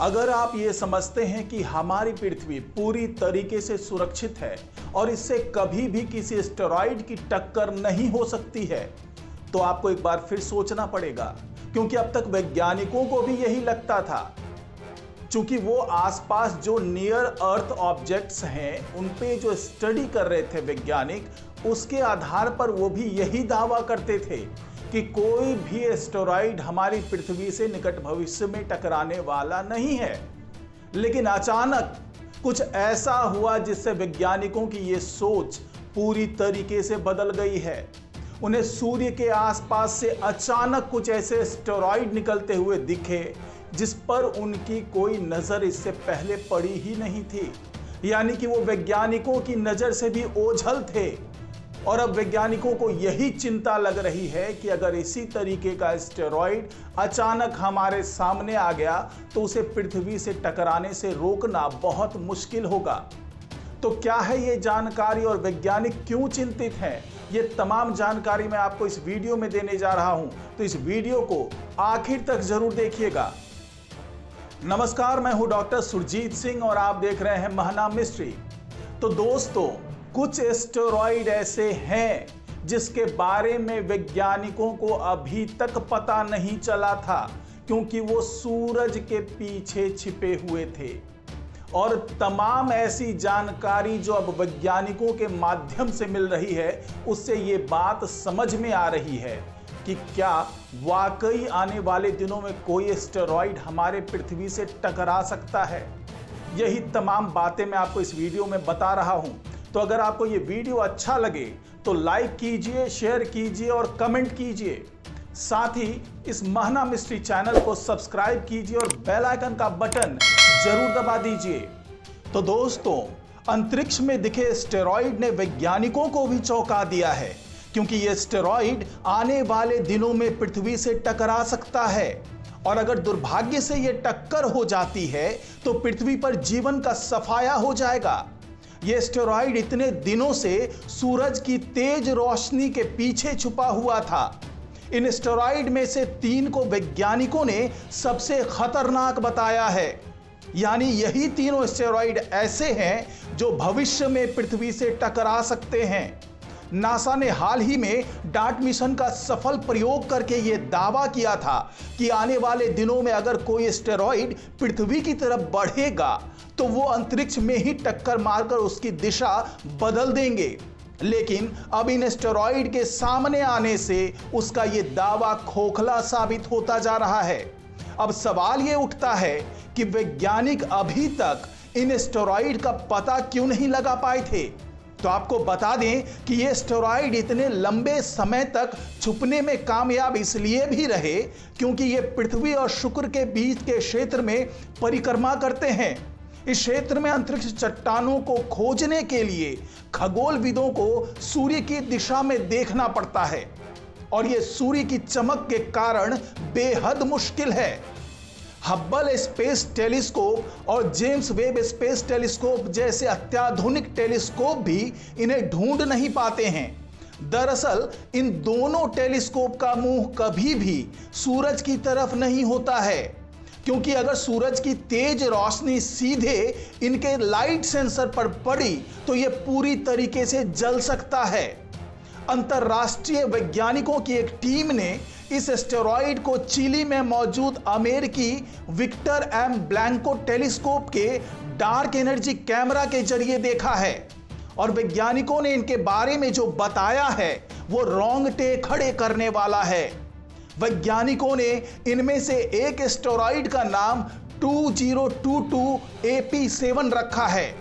अगर आप ये समझते हैं कि हमारी पृथ्वी पूरी तरीके से सुरक्षित है और इससे कभी भी किसी एस्टेरॉइड की टक्कर नहीं हो सकती है, तो आपको एक बार फिर सोचना पड़ेगा, क्योंकि अब तक वैज्ञानिकों को भी यही लगता था। चूंकि वो आसपास जो नियर अर्थ ऑब्जेक्ट्स हैं उन पे जो स्टडी कर रहे थे वैज्ञानिक, उसके आधार पर वो भी यही दावा करते थे कि कोई भी एस्टेरॉइड हमारी पृथ्वी से निकट भविष्य में टकराने वाला नहीं है। लेकिन अचानक कुछ ऐसा हुआ जिससे वैज्ञानिकों की ये सोच पूरी तरीके से बदल गई है। उन्हें सूर्य के आसपास से अचानक कुछ ऐसे एस्टेरॉइड निकलते हुए दिखे जिस पर उनकी कोई नजर इससे पहले पड़ी ही नहीं थी। यानी कि वो वैज्ञानिकों की नजर से भी ओझल थे। और अब वैज्ञानिकों को यही चिंता लग रही है कि अगर इसी तरीके का एस्टेरॉइड अचानक हमारे सामने आ गया तो उसे पृथ्वी से टकराने से रोकना बहुत मुश्किल होगा। तो क्या है ये जानकारी और वैज्ञानिक क्यों चिंतित हैं, ये तमाम जानकारी मैं आपको इस वीडियो में देने जा रहा हूं, तो इस वीडियो को आखिर तक जरूर देखिएगा। नमस्कार, मैं हूं डॉक्टर सुरजीत सिंह और आप देख रहे हैं महना मिस्ट्री। तो दोस्तों, कुछ एस्टेरॉइड ऐसे हैं जिसके बारे में वैज्ञानिकों को अभी तक पता नहीं चला था, क्योंकि वो सूरज के पीछे छिपे हुए थे। और तमाम ऐसी जानकारी जो अब वैज्ञानिकों के माध्यम से मिल रही है, उससे ये बात समझ में आ रही है कि क्या वाकई आने वाले दिनों में कोई एस्टेरॉइड हमारे पृथ्वी से टकरा सकता है। यही तमाम बातें मैं आपको इस वीडियो में बता रहा हूं। तो अगर आपको ये वीडियो अच्छा लगे तो लाइक कीजिए, शेयर कीजिए और कमेंट कीजिए। साथ ही इस महना मिस्ट्री चैनल को सब्सक्राइब कीजिए और बेल आइकन का बटन जरूर दबा दीजिए। तो दोस्तों, अंतरिक्ष में दिखे एस्टेरॉइड ने वैज्ञानिकों को भी चौंका दिया है, क्योंकि ये एस्टेरॉइड आने वाले दिनों में पृथ्वी से टकरा सकता है। और अगर दुर्भाग्य से ये टक्कर हो जाती है तो पृथ्वी पर जीवन का सफाया हो जाएगा। ये एस्टेरॉइड इतने दिनों से सूरज की तेज रोशनी के पीछे छुपा हुआ था। इन एस्टेरॉइड में से 3 को वैज्ञानिकों ने सबसे खतरनाक बताया है। यानी यही तीनों एस्टेरॉइड ऐसे हैं जो भविष्य में पृथ्वी से टकरा सकते हैं। नासा ने हाल ही में डार्ट मिशन का सफल प्रयोग करके यह दावा किया था कि आने वाले दिनों में अगर कोई एस्टेरॉइड पृथ्वी की तरफ बढ़ेगा तो वो अंतरिक्ष में ही टक्कर मारकर उसकी दिशा बदल देंगे। लेकिन अब इन एस्टेरॉइड के सामने आने से उसका ये दावा खोखला साबित होता जा रहा है। अब सवाल ये उठता है कि वैज्ञानिक अभी तक इन एस्टेरॉइड का पता क्यों नहीं लगा पाए थे। तो आपको बता दें कि ये एस्टेरॉइड इतने लंबे समय तक छुपने में कामयाब इसलिए भी रहे क्योंकि ये पृथ्वी और शुक्र के बीच के क्षेत्र में परिक्रमा करते हैं। इस क्षेत्र में अंतरिक्ष चट्टानों को खोजने के लिए खगोलविदों को सूर्य की दिशा में देखना पड़ता है, और यह सूर्य की चमक के कारण बेहद मुश्किल है। हब्बल स्पेस टेलीस्कोप और जेम्स वेब स्पेस टेलीस्कोप जैसे अत्याधुनिक टेलीस्कोप भी इन्हें ढूंढ नहीं पाते हैं। दरअसल इन दोनों टेलीस्कोप का मुंह कभी भी सूरज की तरफ नहीं होता है, क्योंकि अगर सूरज की तेज रोशनी सीधे इनके लाइट सेंसर पर पड़ी तो यह पूरी तरीके से जल सकता है। अंतरराष्ट्रीय वैज्ञानिकों की एक टीम ने इस एस्टेरॉइड को चिली में मौजूद अमेरिकी विक्टर एम ब्लैंको टेलीस्कोप के डार्क एनर्जी कैमरा के जरिए देखा है। और वैज्ञानिकों ने इनके बारे में जो बताया है वो रोंगटे खड़े करने वाला है। वैज्ञानिकों ने इनमें से एक एस्टेरॉइड का नाम 2022 AP7 रखा है।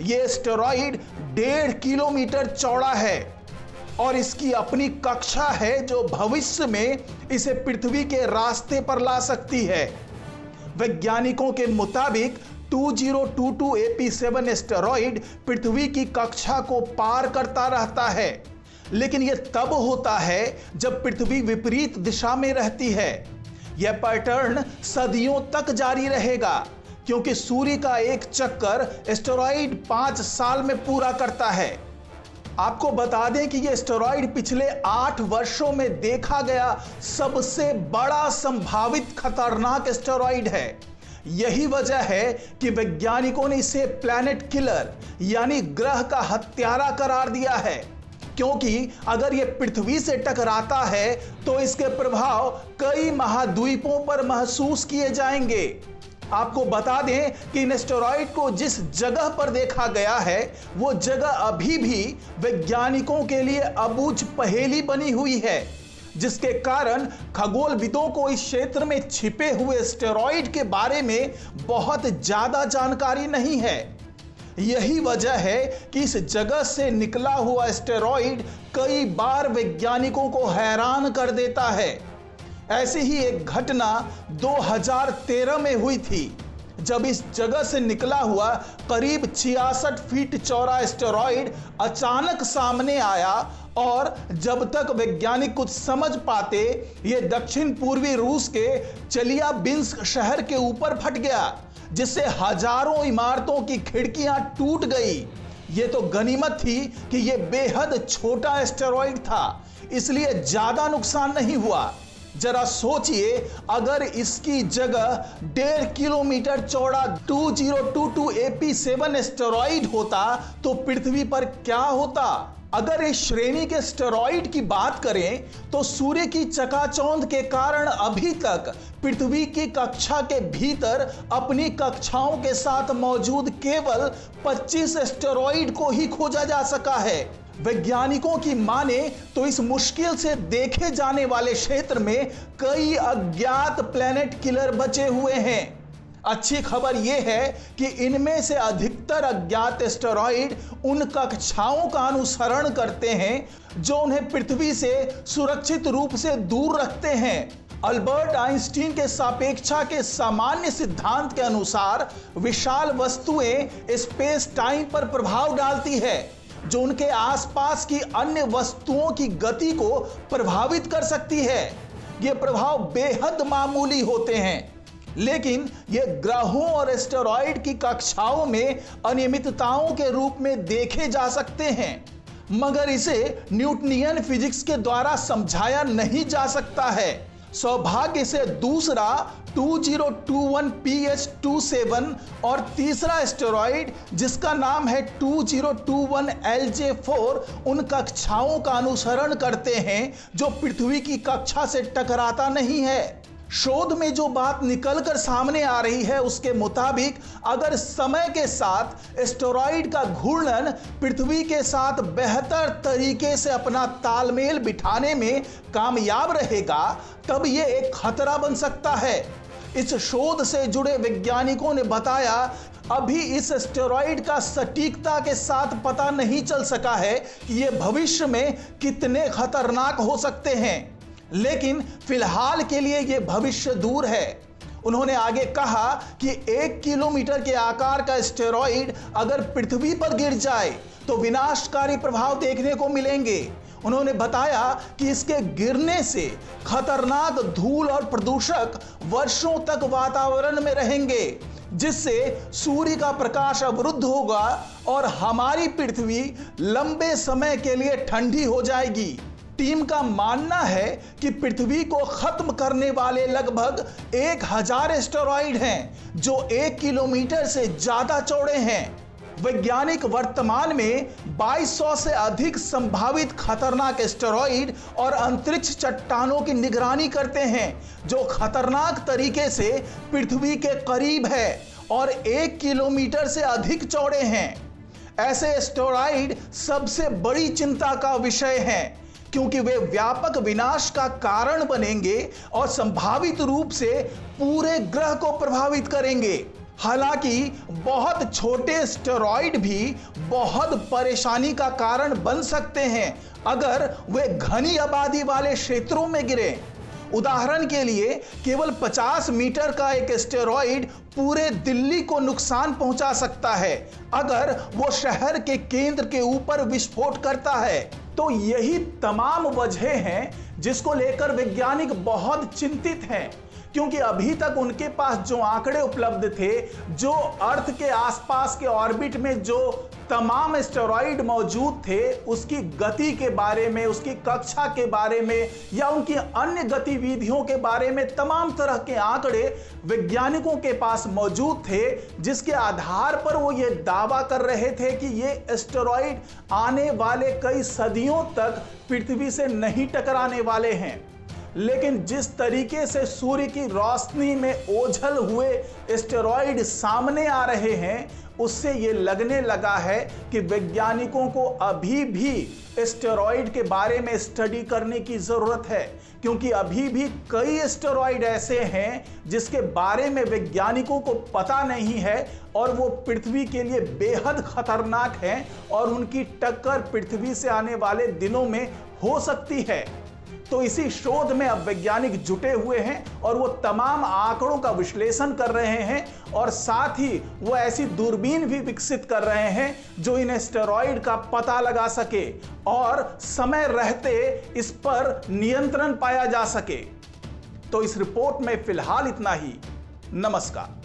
यह एस्टेरॉइड 1.5 किलोमीटर चौड़ा है और इसकी अपनी कक्षा है जो भविष्य में इसे पृथ्वी के रास्ते पर ला सकती है। वैज्ञानिकों के मुताबिक 2022 AP7 एस्टेरॉइड पृथ्वी की कक्षा को पार करता रहता है, लेकिन यह तब होता है जब पृथ्वी विपरीत दिशा में रहती है। यह पैटर्न सदियों तक जारी रहेगा, क्योंकि सूर्य का एक चक्कर एस्टेरॉइड 5 साल में पूरा करता है। आपको बता दें कि यह एस्टेरॉइड पिछले 8 वर्षों में देखा गया सबसे बड़ा संभावित खतरनाक एस्टेरॉइड है। यही वजह है कि वैज्ञानिकों ने इसे प्लैनेट किलर यानी ग्रह का हत्यारा करार दिया है, क्योंकि अगर यह पृथ्वी से टकराता है तो इसके प्रभाव कई महाद्वीपों पर महसूस किए जाएंगे। आपको बता दें कि इन एस्टेरॉइड को जिस जगह पर देखा गया है वो जगह अभी भी वैज्ञानिकों के लिए अबूझ पहेली बनी हुई है, जिसके कारण खगोलविदों को इस क्षेत्र में छिपे हुए एस्टेरॉइड के बारे में बहुत ज्यादा जानकारी नहीं है। यही वजह है कि इस जगह से निकला हुआ एस्टेरॉइड कई बार वैज्ञानिकों को हैरान कर देता है। ऐसी ही एक घटना 2013 में हुई थी, जब इस जगह से निकला हुआ करीब 66 फीट चौड़ा एस्टेरॉइड अचानक सामने आया और जब तक वैज्ञानिक कुछ समझ पाते ये दक्षिण पूर्वी रूस के चेलियाबिंस्क शहर के ऊपर फट गया, जिससे हजारों इमारतों की खिड़कियां टूट गई। ये तो गनीमत थी कि ये बेहद छोटा एस्टेरॉइड था, इसलिए ज्यादा नुकसान नहीं हुआ। जरा सोचिए, अगर इसकी जगह 1.5 किलोमीटर चौड़ा 2022 AP7 एस्टेरॉइड होता तो पृथ्वी पर क्या होता। अगर इस श्रेणी के एस्टेरॉइड की बात करें तो सूर्य की चकाचौंध के कारण अभी तक पृथ्वी की कक्षा के भीतर अपनी कक्षाओं के साथ मौजूद केवल 25 एस्टेरॉइड को ही खोजा जा सका है। वैज्ञानिकों की माने तो इस मुश्किल से देखे जाने वाले क्षेत्र में कई अज्ञात प्लैनेट किलर बचे हुए हैं। अच्छी खबर यह है कि इनमें से अधिकतर अज्ञात एस्टेरॉइड उन कक्षाओं का अनुसरण करते हैं जो उन्हें पृथ्वी से सुरक्षित रूप से दूर रखते हैं। अल्बर्ट आइंस्टीन के सापेक्षा के सामान्य सिद्धांत के अनुसार विशाल वस्तुएं स्पेस टाइम पर प्रभाव डालती है, जो उनके आसपास की अन्य वस्तुओं की गति को प्रभावित कर सकती है। ये प्रभाव बेहद मामूली होते हैं, लेकिन ये ग्रहों और एस्टेरॉइड की कक्षाओं में अनियमितताओं के रूप में देखे जा सकते हैं, मगर इसे न्यूटनियन फिजिक्स के द्वारा समझाया नहीं जा सकता है। सौभाग्य से दूसरा 2021 PH27 और तीसरा एस्टेरॉइड जिसका नाम है 2021 LJ4 उन कक्षाओं का अनुसरण करते हैं जो पृथ्वी की कक्षा से टकराता नहीं है। शोध में जो बात निकलकर सामने आ रही है उसके मुताबिक अगर समय के साथ एस्टेरॉइड का घूर्णन पृथ्वी के साथ बेहतर तरीके से अपना तालमेल बिठाने में कामयाब रहेगा तब यह एक खतरा बन सकता है। इस शोध से जुड़े वैज्ञानिकों ने बताया अभी इस एस्टेरॉइड का सटीकता के साथ पता नहीं चल सका है कि ये भविष्य में कितने खतरनाक हो सकते हैं, लेकिन फिलहाल के लिए यह भविष्य दूर है। उन्होंने आगे कहा कि 1 किलोमीटर के आकार का एस्टेरॉइड अगर पृथ्वी पर गिर जाए तो विनाशकारी प्रभाव देखने को मिलेंगे। उन्होंने बताया कि इसके गिरने से खतरनाक धूल और प्रदूषक वर्षों तक वातावरण में रहेंगे, जिससे सूर्य का प्रकाश अवरुद्ध होगा और हमारी पृथ्वी लंबे समय के लिए ठंडी हो जाएगी। टीम का मानना है कि पृथ्वी को खत्म करने वाले लगभग 1000 एस्टेरॉइड हैं जो 1 किलोमीटर से ज्यादा चौड़े हैं। वैज्ञानिक वर्तमान में 2200 से अधिक संभावित खतरनाक एस्टेरॉइड और अंतरिक्ष चट्टानों की निगरानी करते हैं जो खतरनाक तरीके से पृथ्वी के करीब है और 1 किलोमीटर से अधिक चौड़े हैं। ऐसे एस्टेरॉइड सबसे बड़ी चिंता का विषय हैं, क्योंकि वे व्यापक विनाश का कारण बनेंगे और संभावित रूप से पूरे ग्रह को प्रभावित करेंगे। हालांकि बहुत छोटे एस्टेरॉइड भी बहुत परेशानी का कारण बन सकते हैं अगर वे घनी आबादी वाले क्षेत्रों में गिरे। उदाहरण के लिए केवल 50 मीटर का एक एस्टेरॉइड पूरे दिल्ली को नुकसान पहुंचा सकता है अगर वो शहर के केंद्र के ऊपर विस्फोट करता है। तो यही तमाम वजह हैं जिसको लेकर वैज्ञानिक बहुत चिंतित हैं, क्योंकि अभी तक उनके पास जो आंकड़े उपलब्ध थे, जो अर्थ के आसपास के ऑर्बिट में जो तमाम एस्टेरॉइड मौजूद थे, उसकी गति के बारे में, उसकी कक्षा के बारे में या उनकी अन्य गतिविधियों के बारे में तमाम तरह के आंकड़े वैज्ञानिकों के पास मौजूद थे, जिसके आधार पर वो ये दावा कर रहे थे कि ये एस्टेरॉइड आने वाले कई सदियों तक पृथ्वी से नहीं टकराने वाले हैं। लेकिन जिस तरीके से सूर्य की रोशनी में ओझल हुए एस्टेरॉइड सामने आ रहे हैं, उससे ये लगने लगा है कि वैज्ञानिकों को अभी भी एस्टेरॉइड के बारे में स्टडी करने की जरूरत है, क्योंकि अभी भी कई एस्टेरॉइड ऐसे हैं जिसके बारे में वैज्ञानिकों को पता नहीं है और वो पृथ्वी के लिए बेहद खतरनाक हैं और उनकी टक्कर पृथ्वी से आने वाले दिनों में हो सकती है। तो इसी शोध में अब वैज्ञानिक जुटे हुए हैं और वो तमाम आंकड़ों का विश्लेषण कर रहे हैं और साथ ही वो ऐसी दूरबीन भी विकसित कर रहे हैं जो इन एस्टेरॉइड का पता लगा सके और समय रहते इस पर नियंत्रण पाया जा सके। तो इस रिपोर्ट में फिलहाल इतना ही। नमस्कार।